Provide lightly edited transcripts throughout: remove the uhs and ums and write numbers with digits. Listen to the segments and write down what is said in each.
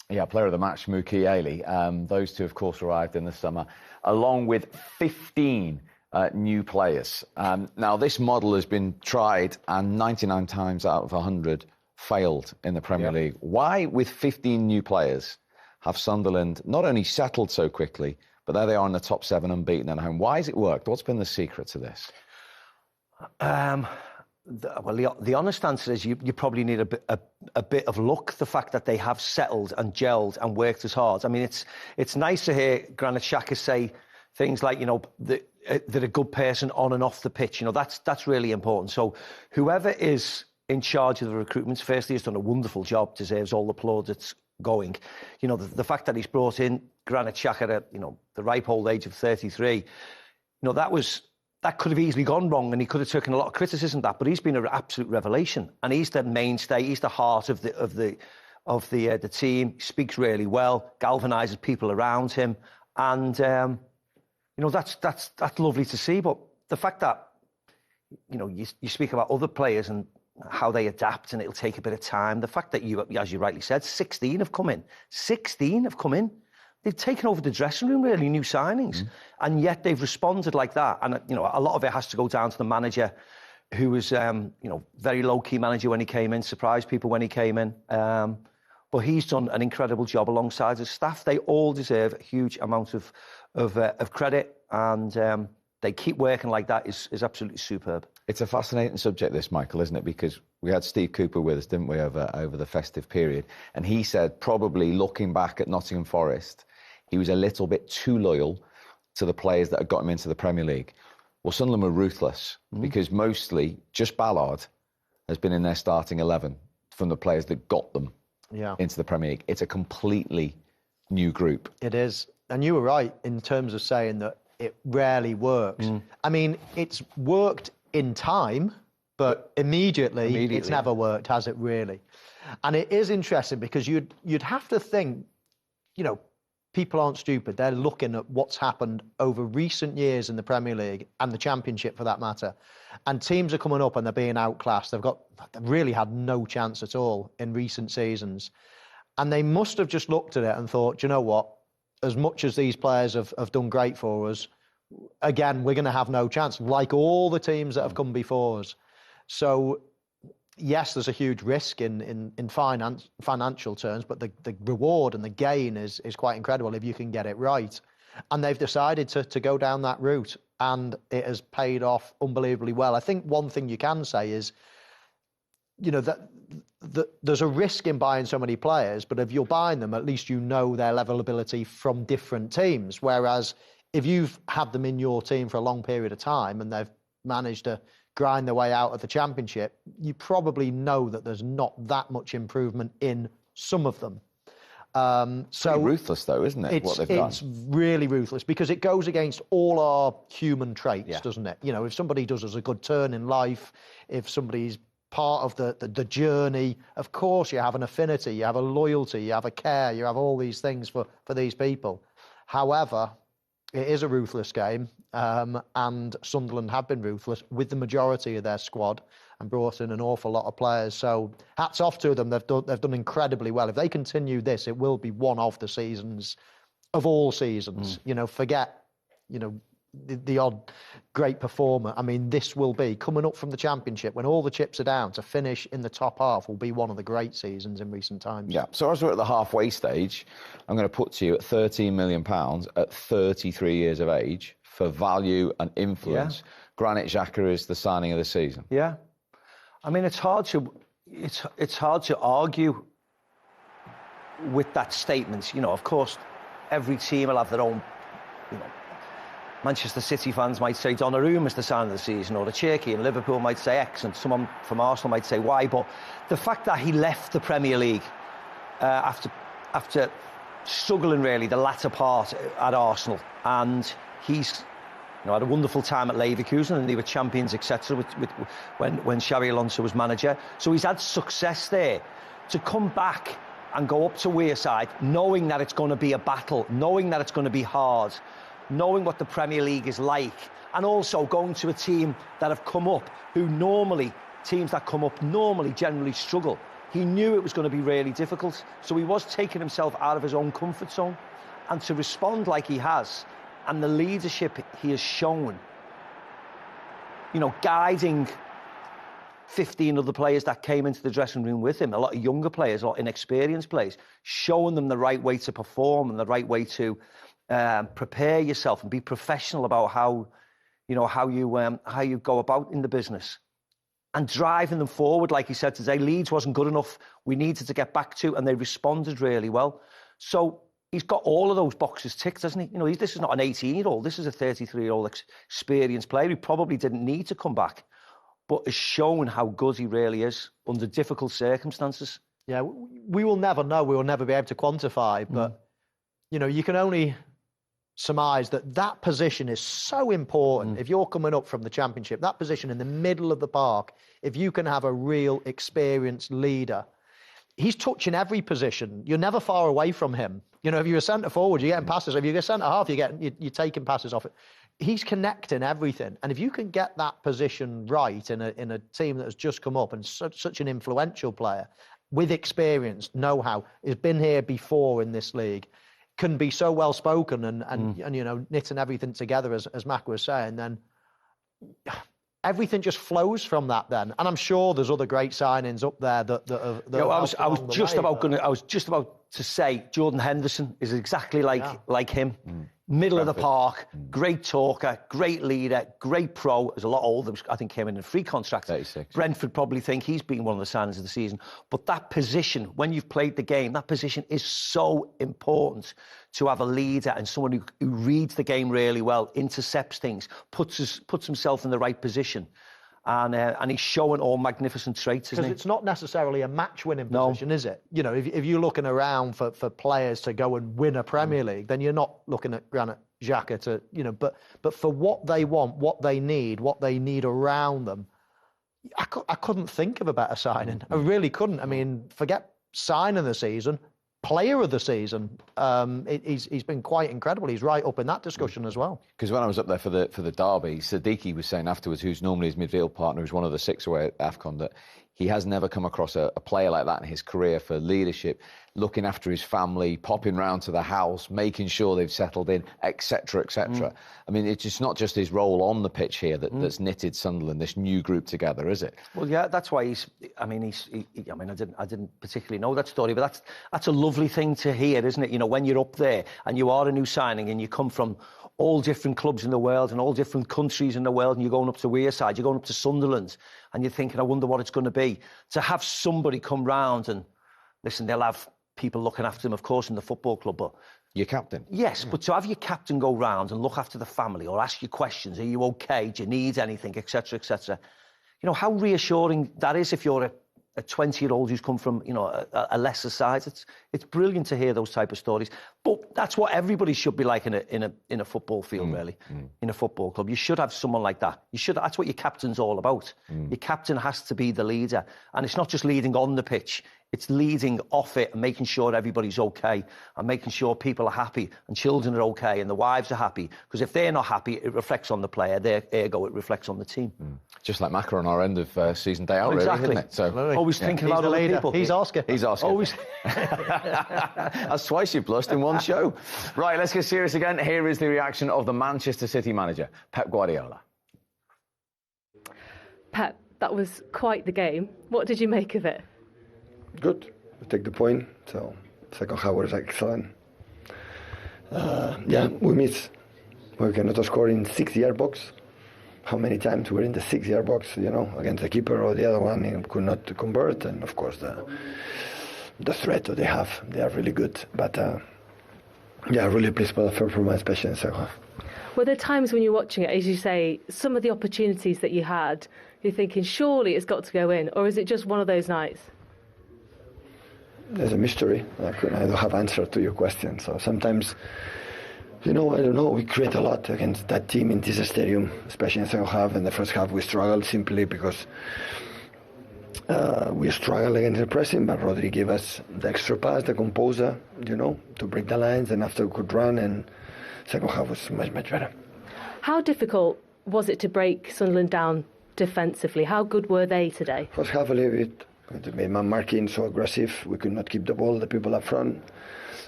Yeah, player of the match, Mukiele. Those two, of course, arrived in the summer, along with 15 new players. Now, this model has been tried and 99 times out of 100 failed in the Premier League. Why, with 15 new players, have Sunderland not only settled so quickly, but there they are in the top 7 unbeaten at home? Why has it worked? What's been the secret to this? Well, the honest answer is you probably need a bit of luck. The fact that they have settled and gelled and worked as hard. I mean, it's nice to hear Granit Xhaka say things like, that a good person on and off the pitch. That's really important. So whoever is in charge of the recruitment, firstly, has done a wonderful job, deserves all the plaudits going. The fact that he's brought in Granit Xhaka at the ripe old age of 33, that could have easily gone wrong, and he could have taken a lot of criticism of that. But he's been an absolute revelation, and he's the mainstay. He's the heart of the team. He speaks really well, galvanises people around him, and that's lovely to see. But the fact that you speak about other players and how they adapt, and it'll take a bit of time. The fact that as you rightly said, 16 have come in. 16 have come in. They've taken over the dressing room, really, new signings. And yet they've responded like that. And, a lot of it has to go down to the manager, who was, very low-key manager when he came in, surprised people when he came in. But he's done an incredible job alongside his staff. They all deserve a huge amount of credit. And they keep working like that is absolutely superb. It's a fascinating subject, this, Michael, isn't it? Because we had Steve Cooper with us, didn't we, over the festive period. And he said, probably looking back at Nottingham Forest, he was a little bit too loyal to the players that had got him into the Premier League. Well, Sunderland were ruthless because mostly just Ballard has been in their starting 11 from the players that got them into the Premier League. It's a completely new group. It is. And you were right in terms of saying that it rarely works. I mean, it's worked in time, but immediately it's never worked, has it really? And it is interesting because you'd have to think, people aren't stupid. They're looking at what's happened over recent years in the Premier League and the Championship, for that matter. And teams are coming up and they're being outclassed. They've really had no chance at all in recent seasons. And they must have just looked at it and thought, you know what? As much as these players have done great for us, again, we're going to have no chance, like all the teams that have come before us. So, yes, there's a huge risk in financial terms, but the reward and the gain is quite incredible if you can get it right. And they've decided to go down that route, and it has paid off unbelievably well. I think one thing you can say is, that there's a risk in buying so many players, but if you're buying them, at least you know their level of ability from different teams. Whereas if you've had them in your team for a long period of time and they've managed to grind their way out of the Championship, you probably know that there's not that much improvement in some of them. So ruthless, though, isn't it? What they've done? It's really ruthless because it goes against all our human traits, doesn't it? If somebody does us a good turn in life, if somebody's part of the journey, of course you have an affinity, you have a loyalty, you have a care, you have all these things for these people. However, it is a ruthless game, and Sunderland have been ruthless with the majority of their squad and brought in an awful lot of players. So hats off to them. They've done incredibly well. If they continue this, it will be one of the seasons of all seasons. Forget the odd great performer. I mean, this will be coming up from the Championship when all the chips are down. To finish in the top half will be one of the great seasons in recent times. Yeah. So as we're at the halfway stage, I'm going to put to you at £13 million at 33 years of age for value and influence. Granit Xhaka is the signing of the season. Yeah. I mean, it's hard to argue with that statement. Of course, every team will have their own. Manchester City fans might say Donnarumma is the sign of the season, or the Cherky, and Liverpool might say X, and someone from Arsenal might say Y. But the fact that he left the Premier League after struggling really the latter part at Arsenal, and he's had a wonderful time at Leverkusen, and they were champions, etc. When Xabi Alonso was manager, so he's had success there. To come back and go up to Wearside, knowing that it's going to be a battle, knowing that it's going to be hard, knowing what the Premier League is like, and also going to a team that have come up, teams that come up normally generally struggle. He knew it was going to be really difficult, so he was taking himself out of his own comfort zone. And to respond like he has, and the leadership he has shown, you know, guiding 15 other players that came into the dressing room with him, a lot of younger players, a lot of inexperienced players, showing them the right way to perform and the right way to prepare yourself and be professional about how you go about in the business, and driving them forward. Like he said today, Leeds wasn't good enough. We needed to get back to, and they responded really well. So he's got all of those boxes ticked, hasn't he? You know, this is not an 18-year-old. This is a 33-year-old experienced player who probably didn't need to come back, but has shown how good he really is under difficult circumstances. Yeah, we will never know. We will never be able to quantify, but, you know, you can only surmise that position is so important. If you're coming up from the Championship, that position in the middle of the park, if you can have a real experienced leader, he's touching every position. You're never far away from him. You know, if you're a centre forward, you're getting passes. If you're a centre half, you're taking passes off it. He's connecting everything. And if you can get that position right in a team that has just come up, and such an influential player with experience, know-how, has been here before in this league, can be so well spoken and you know, knitting everything together, as Mac was saying, then everything just flows from that then. And I'm sure there's other great signings up there I was just about to say Jordan Henderson is exactly like him. Middle of the park, great talker, great leader, great pro. Is a lot older, I think, came in a free contract. 36. Brentford probably think he's been one of the signings of the season. But that position, when you've played the game, that position is so important, to have a leader and someone who reads the game really well, intercepts things, puts himself in the right position. And he's showing all magnificent traits, isn't he? Because it's not necessarily a match-winning position, is it? You know, if you're looking around for players to go and win a Premier League, then you're not looking at Granit Xhaka to, you know, but for what they want, what they need around them, I couldn't think of a better signing. I really couldn't. I mean, forget signing the season, player of the season. He's been quite incredible. He's right up in that discussion as well. Because when I was up there for the derby, Siddiqui was saying afterwards, who's normally his midfield partner, who's one of the 6 away at AFCON, that he has never come across a player like that in his career for leadership, looking after his family, popping round to the house, making sure they've settled in, etc., etc. I mean, it's just not just his role on the pitch here that's knitted Sunderland, this new group together, is it? Well, yeah, that's why I didn't particularly know that story, but that's a lovely thing to hear, isn't it? You know, when you're up there and you are a new signing and you come from all different clubs in the world and all different countries in the world, and you're going up to Wearside, you're going up to Sunderland, and you're thinking, I wonder what it's going to be. To have somebody come round and, listen, they'll have people looking after them, of course, in the football club, but... Your captain. Yes, but to have your captain go round and look after the family or ask you questions, are you okay, do you need anything, etc., etc. You know, how reassuring that is if you're a 20-year-old who's come from, you know, a lesser side. It's brilliant to hear those type of stories. But that's what everybody should be like in a football field, really, in a football club. You should have someone like that. That's what your captain's all about. Your captain has to be the leader. And it's not just leading on the pitch. It's leading off it and making sure everybody's okay and making sure people are happy and children are okay and the wives are happy. Because if they're not happy, it reflects on the player. Ergo, it reflects on the team. Just like Macca on our end of season day out, exactly. really, isn't it? So, always thinking about other people. He's Oscar. Always. That's twice you've blushed in one show. Right, let's get serious again. Here is the reaction of the Manchester City manager, Pep Guardiola. Pep, that was quite the game. What did you make of it? Good. We take the point. So second half was excellent. We miss. We cannot score in 6-yard box. How many times we're in the 6-yard box, you know, against the keeper or the other one, and could not convert. And of course the threat that they have, they are really good. But really pleased with the performance, especially in the second half. Were there times when you're watching it, as you say, some of the opportunities that you had, you're thinking, surely it's got to go in, or is it just one of those nights? There's a mystery. I don't have answer to your question. So sometimes, you know, I don't know, we create a lot against that team in this stadium, especially in the second half. In the first half, we struggled simply because we struggled against the pressing, but Rodri gave us the extra pass, the composure, you know, to break the lines, and after we could run, and second half was much, much better. How difficult was it to break Sunderland down defensively? How good were they today? First half a little bit They made man marking so aggressive, we could not keep the ball, the people up front.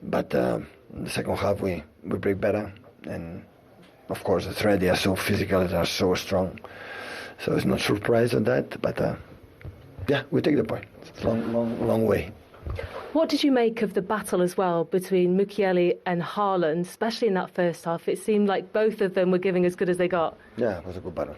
But in the second half, we break better. And of course, the threat, they are so physical, they are so strong. So it's not surprise on that. But yeah, we take the point. It's a long way. What did you make of the battle as well between Mukiele and Haaland, especially in that first half? It seemed like both of them were giving as good as they got. Yeah, it was a good battle.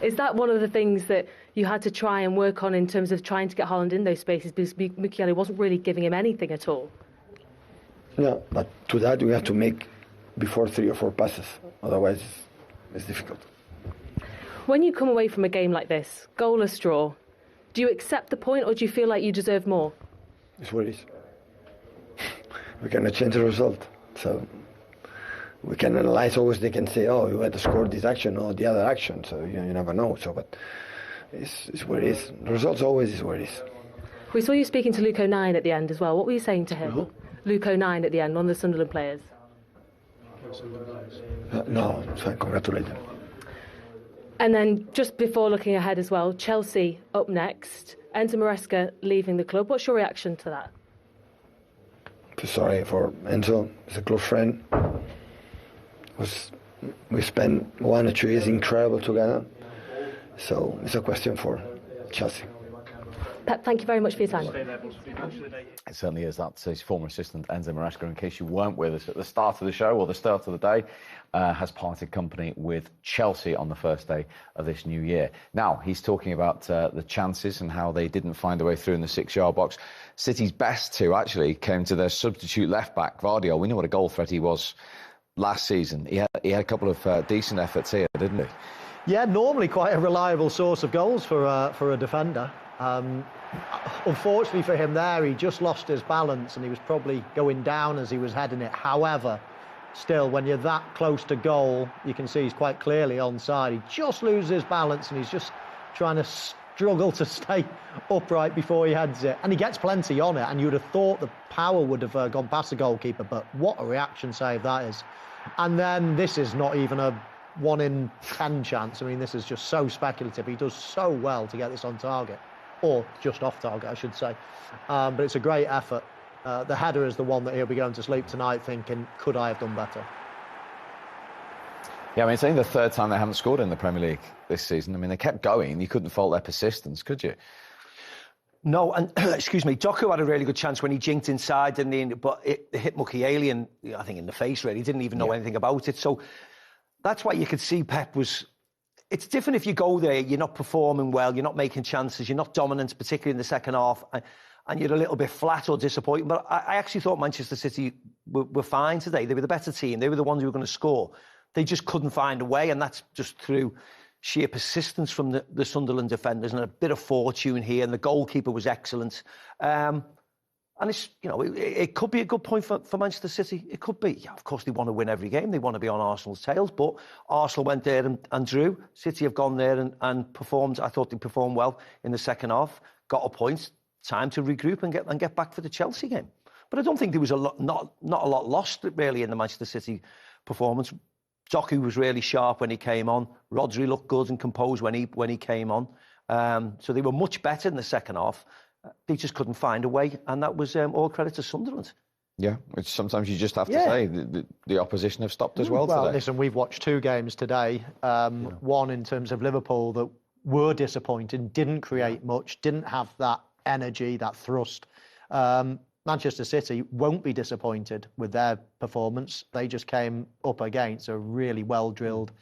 Is that one of the things that you had to try and work on in terms of trying to get Haaland in those spaces, because Mukiele wasn't really giving him anything at all? Yeah, but to that we have to make before 3 or 4 passes. Otherwise, it's difficult. When you come away from a game like this, goalless draw, do you accept the point or do you feel like you deserve more? It's what it is. We cannot change the result. So we can analyze always. They can say, oh, you had to score this action or the other action. So you never know. So, but it's what it is. The results always is what it is. We saw you speaking to Luke O'Nien at the end as well. What were you saying to him? Who? Luke O'Nien at the end, one of the Sunderland players. No, it's fine. Congratulate him. And then just before looking ahead as well, Chelsea up next. Enzo Maresca leaving the club. What's your reaction to that? Sorry for Enzo. He's a close friend. We spent 1 or 2 years incredible together. So it's a question for Chelsea. Pep, thank you very much for your time. It certainly is. That's his former assistant, Enzo Maresca, in case you weren't with us at the start of the show or the start of the day, has parted company with Chelsea on the first day of this new year. Now, he's talking about the chances and how they didn't find their way through in the 6-yard box. City's best two, actually, came to their substitute left-back, Guardiola. We know what a goal threat he was last season. He had a couple of decent efforts here, didn't he? Yeah, normally quite a reliable source of goals for a defender. Unfortunately for him there, he just lost his balance and he was probably going down as he was heading it. However, still, when you're that close to goal, you can see he's quite clearly onside. He just loses his balance and he's just trying to struggle to stay upright before he heads it. And he gets plenty on it, and you would have thought the power would have gone past the goalkeeper, but what a reaction save that is. And then this is not even a 1 in 10 chance. I mean, this is just so speculative. He does so well to get this on target. Or just off target, I should say. But it's a great effort. The header is the one that he'll be going to sleep tonight thinking, could I have done better? Yeah, I mean, it's only the 3rd time they haven't scored in the Premier League this season. I mean, they kept going. You couldn't fault their persistence, could you? No, and excuse me, Doku had a really good chance when he jinked inside, but it hit Mukiele, and I think in the face, really. He didn't even know anything about it. So that's why you could see Pep was... It's different if you go there, you're not performing well, you're not making chances, you're not dominant, particularly in the second half, and you're a little bit flat or disappointing. But I actually thought Manchester City were fine today. They were the better team. They were the ones who were going to score. They just couldn't find a way, and that's just through sheer persistence from the Sunderland defenders and a bit of fortune here, and the goalkeeper was excellent. And it's, it could be a good point for Manchester City. It could be. Yeah, of course, they want to win every game. They want to be on Arsenal's tails. But Arsenal went there and drew. City have gone there and performed. I thought they performed well in the second half. Got a point. Time to regroup and get back for the Chelsea game. But I don't think there was not a lot lost really in the Manchester City performance. Doku was really sharp when he came on. Rodri looked good and composed when he came on. So they were much better in the second half. They just couldn't find a way, and that was all credit to Sunderland. Yeah, which sometimes you just have to say the opposition have stopped as well today. Listen, we've watched 2 games today. One in terms of Liverpool that were disappointing, didn't create much, didn't have that energy, that thrust. Manchester City won't be disappointed with their performance. They just came up against a really well-drilled,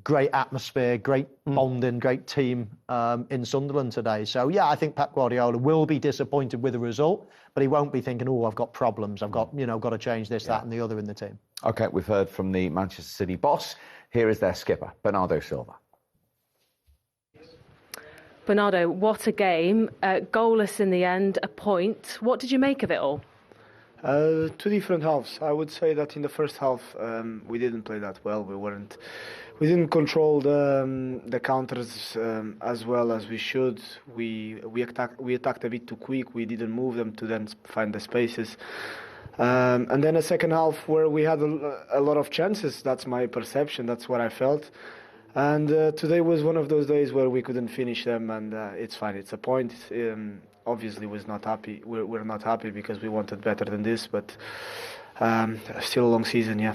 great atmosphere, great bonding, great team in Sunderland today. So, yeah, I think Pep Guardiola will be disappointed with the result, but he won't be thinking, I've got problems. I've got, got to change this, that and the other in the team. OK, we've heard from the Manchester City boss. Here is their skipper, Bernardo Silva. Bernardo, what a game. Goalless in the end, a point. What did you make of it all? 2 different halves. I would say that in the first half we didn't play that well. We didn't control the counters as well as we should. We attacked a bit too quick. We didn't move them to then find the spaces. And then a second half where we had a lot of chances. That's my perception. That's what I felt. And today was one of those days where we couldn't finish them, and it's fine. It's a point. Obviously, was not happy. We're not happy because we wanted better than this, but still a long season, yeah.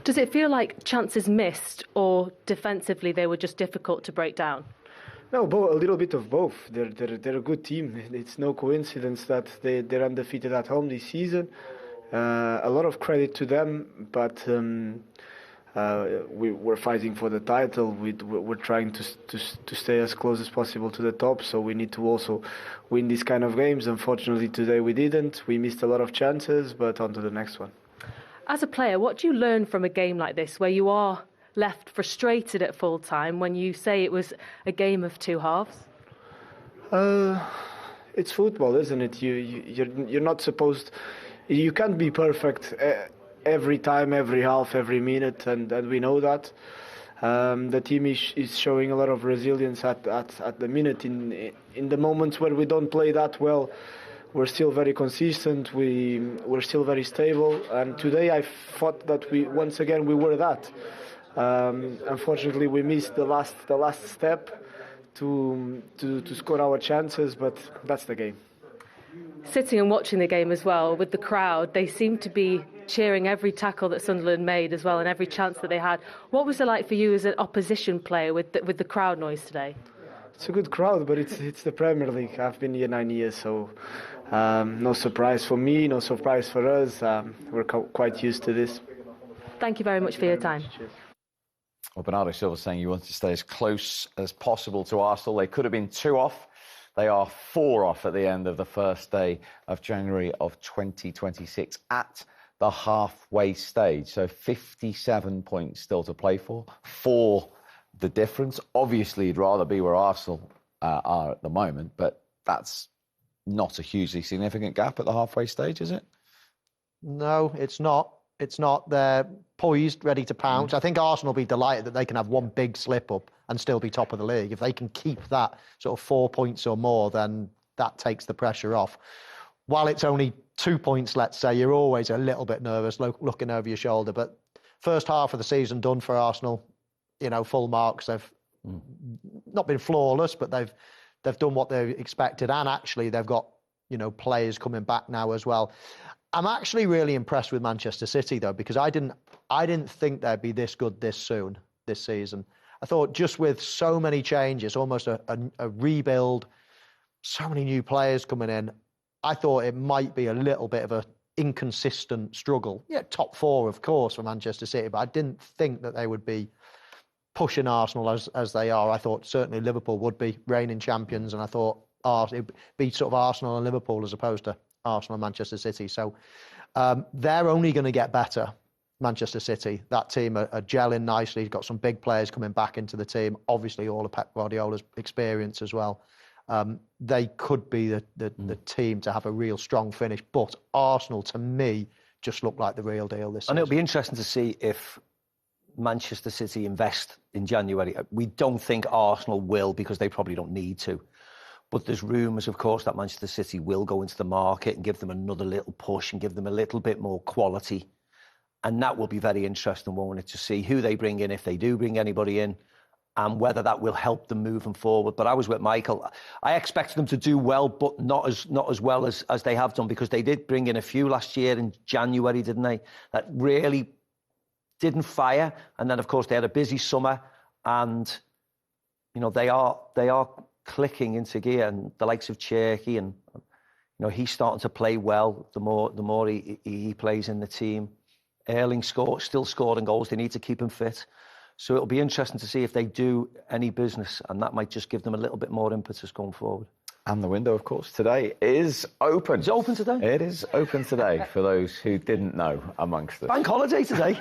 Does it feel like chances missed, or defensively they were just difficult to break down? No, a little bit of both. They're a good team. It's no coincidence that they're undefeated at home this season. A lot of credit to them, but we're fighting for the title. We're trying to stay as close as possible to the top, so we need to also win these kind of games. Unfortunately, today we didn't. We missed a lot of chances, but on to the next one. As a player, what do you learn from a game like this, where you are left frustrated at full time when you say it was a game of two halves? It's football, isn't it? You're not supposed. You can't be perfect every time, every half, every minute, and we know that. The team is showing a lot of resilience at the minute. In the moments where we don't play that well, we're still very consistent. We're still very stable. And today I thought that once again we were that. Unfortunately, we missed the last step to score our chances, but that's the game. Sitting and watching the game as well with the crowd, they seemed to be cheering every tackle that Sunderland made as well, and every chance that they had. What was it like for you as an opposition player with the crowd noise today? It's a good crowd, but it's the Premier League. I've been here 9 years, so no surprise for me, no surprise for us. We're quite used to this. Thank you very much for your time. Cheers. Well, Bernardo Silva saying you wanted to stay as close as possible to Arsenal. They could have been 2 off. They are 4 off at the end of the first day of January of 2026 at the halfway stage. So 57 points still to play for the difference. Obviously, you'd rather be where Arsenal are at the moment, but that's not a hugely significant gap at the halfway stage, is it? No, it's not. It's not. They're poised, ready to pounce. I think Arsenal will be delighted that they can have one big slip-up and still be top of the league. If they can keep that sort of 4 points or more, then that takes the pressure off. While it's only 2 points, let's say, you're always a little bit nervous looking over your shoulder. But first half of the season done for Arsenal, full marks. They've not been flawless, but they've done what they expected. And actually, they've got, players coming back now as well. I'm actually really impressed with Manchester City, though, because I didn't think they'd be this good this soon, this season. I thought just with so many changes, almost a rebuild, so many new players coming in, I thought it might be a little bit of an inconsistent struggle. Yeah, top 4, of course, for Manchester City, but I didn't think that they would be pushing Arsenal as they are. I thought certainly Liverpool would be reigning champions, and I thought it'd be sort of Arsenal and Liverpool as opposed to Arsenal and Manchester City. So they're only going to get better, Manchester City. That team are gelling nicely. Got some big players coming back into the team. Obviously, all of Pep Guardiola's experience as well. They could be the team to have a real strong finish. But Arsenal, to me, just look like the real deal this season. And it'll be interesting to see if Manchester City invest in January. We don't think Arsenal will, because they probably don't need to. But there's rumours, of course, that Manchester City will go into the market and give them another little push and give them a little bit more quality. And that will be very interesting, won't it, to see who they bring in, if they do bring anybody in, and whether that will help them moving forward. But I was with Michael. I expected them to do well, but not as well as they have done, because they did bring in a few last year in January, didn't they? That really didn't fire. And then, of course, they had a busy summer, and they are clicking into gear, and the likes of Cherky, and he's starting to play well the more he plays in the team. Erling still scoring goals. They need to keep him fit. So it'll be interesting to see if they do any business, and that might just give them a little bit more impetus going forward. And the window, of course, today is open. It's open today? It is open today, for those who didn't know amongst us. Bank holiday today.